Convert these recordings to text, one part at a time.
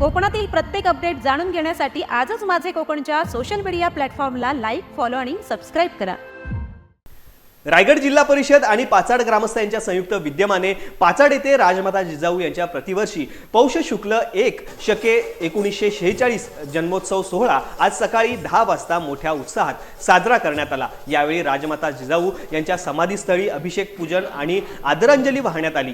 कोकणातील प्रत्येक अपडेट जाणून घेण्यासाठी आजच माझे कोकणच्या सोशल मीडिया प्लॅटफॉर्मला लाईक, फॉलो आणि सबस्क्राईब करा। रायगड जिल्हा परिषद आणि पाचाड ग्रामस्थ संयुक्त विद्यमाने पाचाड येथे राजमाता जिजाऊ यांच्या प्रतिवर्षी पौष शुक्ल 1 शके 1946 जन्मोत्सव सोहळा आज सकाळी 10 वाजता मोठ्या उत्साहात साजरा करण्यात आला। यावेळी राजमाता जिजाऊ यांच्या समाधीस्थळी अभिषेक पूजन आणि आदरांजली वाहण्यात आली।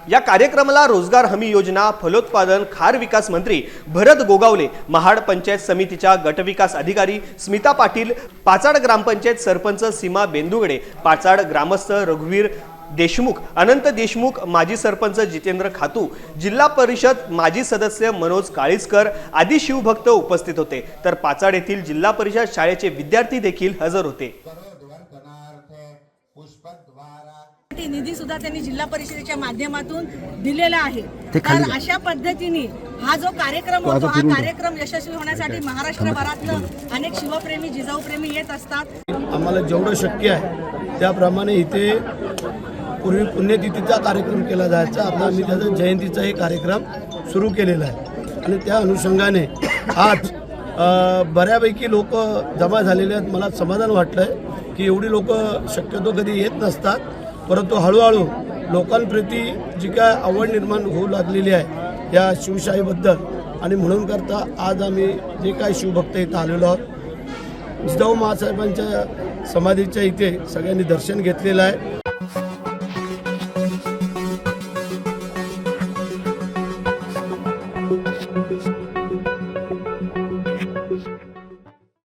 या कार्यक्रमाला रोजगार हमी योजना, फलोत्पादन, खार विकास मंत्री भरत गोगावले, महाड पंचायत समितीच्या गटविकास अधिकारी स्मिता पाटील, पाचाड ग्रामपंचायत सरपंच सीमा बेंदुगडे, पाचाड ग्रामस्थ रघुवीर देशमुख, अनंत देशमुख, माजी सरपंच जितेंद्र खातू, जिल्हा परिषद माजी सदस्य मनोज काळीजकर आदी शिवभक्त उपस्थित होते। तर पाचाड येथील जिल्हा परिषद शाळेचे विद्यार्थी देखील हजर होते। निधी सुद्धा त्यांनी जिल्हा परिषदेच्या माध्यमातून दिलेला आहे। तर अशा पद्धतीने हा जो कार्यक्रम होतो, हा कार्यक्रम यशस्वी होण्यासाठी महाराष्ट्रभरातून अनेक शिवप्रेमी, जिजाऊ प्रेमी येत असतात। आम्हाला जेवढं शक्य आहे त्याप्रमाणे इथे पूर्वी पुण्यतिथीचा कार्यक्रम केला जायचा, आता आम्ही त्याचा जयंतीचाही कार्यक्रम सुरू केलेला आहे आणि त्या अनुषंगाने आज बऱ्यापैकी लोक जमा झालेले आहेत। मला समाधान वाटलंय की एवढी लोक शक्यतो कधी येत नसतात, परंतु हळूहळू लोकांप्रती जी काय आवड निर्माण होऊ लागलेली आहे या शिवशाहीबद्दल, आणि म्हणून करता आज आम्ही जे काही शिवभक्त इथं आलेलो आहोत, जिजाऊ महासाहेबांच्या समाधीच्या इथे सगळ्यांनी दर्शन घेतलेलं आहे।